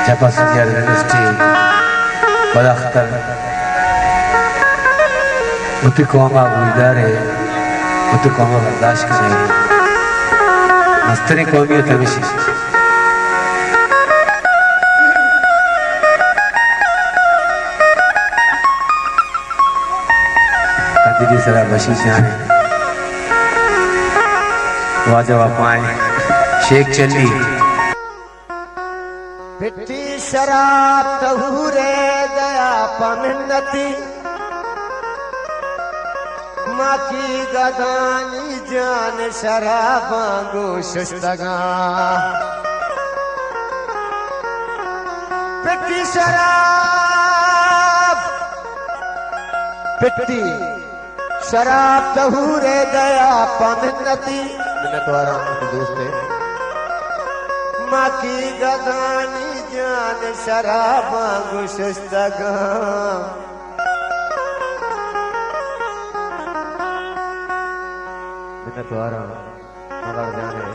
जपा सदिया यूनिवर्सिटी बदख्तर उत कौमा गुजार है उत कौमा बर्दाश्त करे मस्तरी कौमियत हमेशा कदरी सरा बशी जाने वाजवा पाए शेख चली पिट्ठी शराब तहूरे दया पमिन्नती माकी गदानी जान शराबांगो शुस्तगा पिट्ठी शराब पिट्ठी शराब तहूरे दया पमिन्नती मैंने तुम्हारा दोस्त है माकी गदानी जान शराबांगो शुस्तगा द्वारा मगर जाने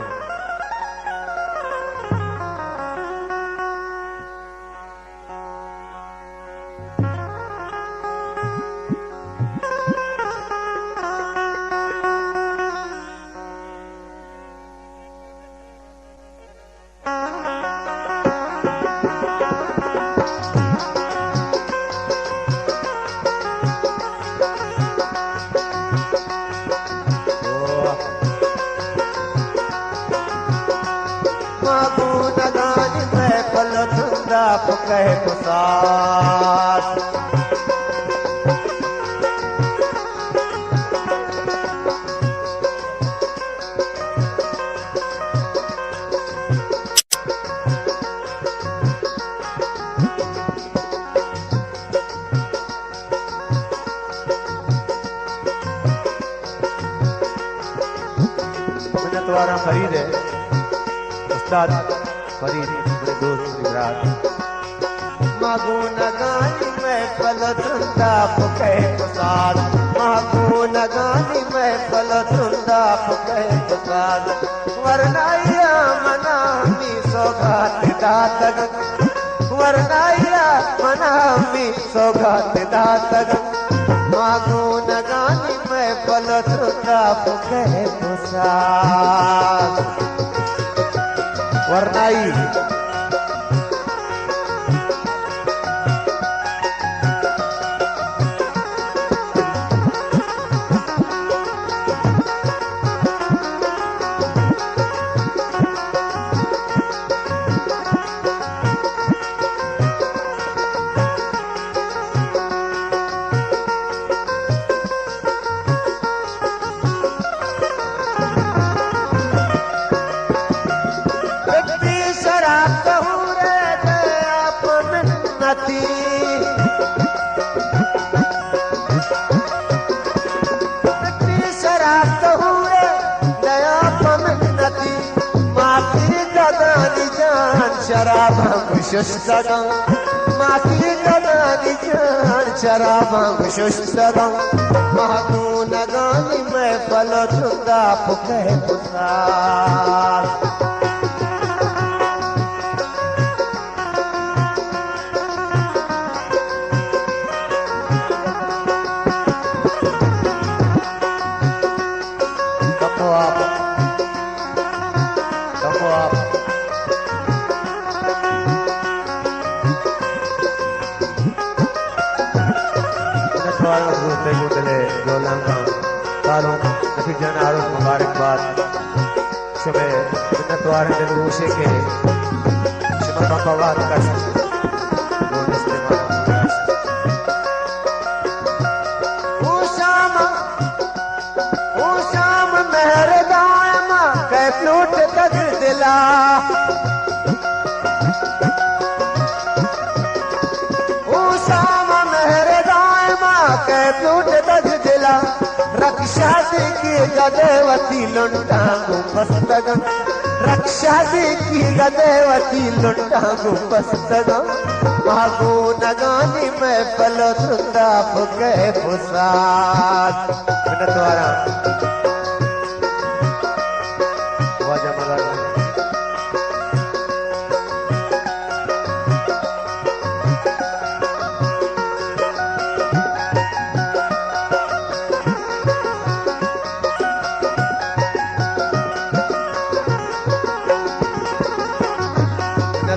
कह पुसार मैंने तुम्हारा फरीद है उस्ताद फरीद मेरे दोस्त विराट मागू नगानी मैं फलतुंदा पुके पुसाद मागू नगानी मैं फलतुंदा पुके पुसाद वरनाया मनामी सौगात दातग वरनाया मनामी सौगात दातग मागू नगानी मैं फलतुंदा पुके पुसाद वरनाई शराबांगो शुस्तगा माकी गदानी जान शराबांगो शुस्तगा मागू नगानी मैं फलतुंदा पुके पुसार मुबारकबाद शबे मिन्नतवार दिन रूशे के शमा बकवाद कर ओ शाम मेहर दायमा कै फ्लूट तक दिला ओ शाम मेहर दायमा कै फ्लूट तक दिला रक्षा की गदेवती लुंटांगो पस्तगम रक्षा की गदेवती लुंटांगो पस्तगम मागू नगानी मैं फलतुंदा पुके पुसाद मैंने तुम्हारा वाजा मगर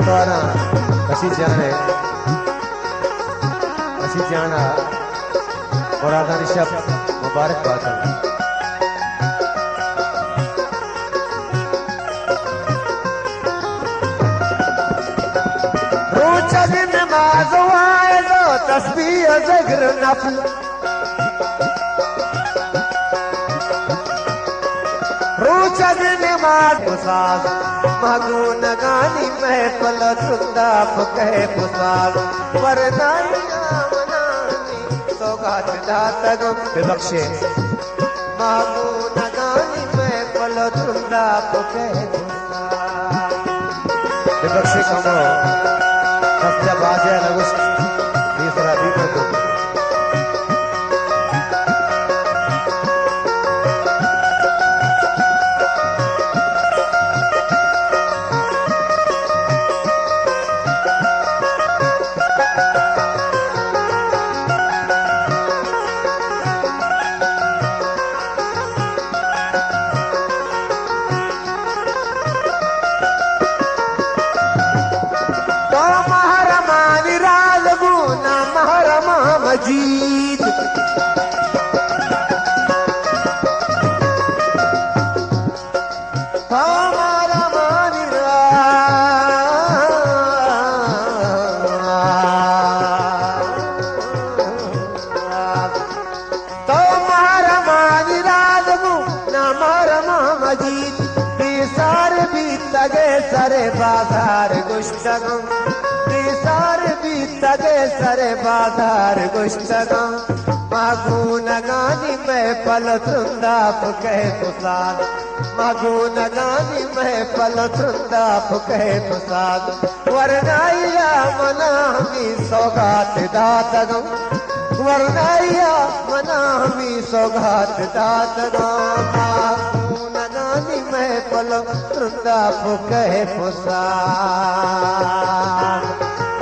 द्वारा कसी जाने कसी जाना और आधा निशब मुबारक बात है रोचद नमाज आए तो तस्बीह ज़िक्र नफल रोचद नमाज मुसाज मगू नगानी महफल सुंदा फुके मुसाज वरनाइया मनानी सौगात दातगम बख्शे मगू नगानी महफल सुंदा फुके मुसाज बख्शे कमो हफ्ता बाजे लगुस तीसरा भी कर मजीद हमारा मानिरा तुम्हारा मानिरा लगू ना मारा मजीद बेसार भी तगे सरे बाजार गुश्तगम बेसार भी तगे सरे बाजार गुश्तगम मागू नगानी में पल सुंदा फुके फुसाद मागू नगानी में पल सुंदा फुके फुसाद वरनाइया मना हमी सौगात दातगम वरनाइया मना हमी सौगात दातगम मागू नगानी में पल सुंदा फुके फुसाद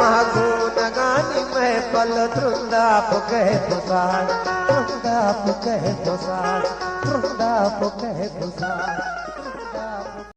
मागू नगानी में पल त्रुंदा फुके फुसाद त्रुंदा फुके फुसाद त्रुंदा फुके फुसाद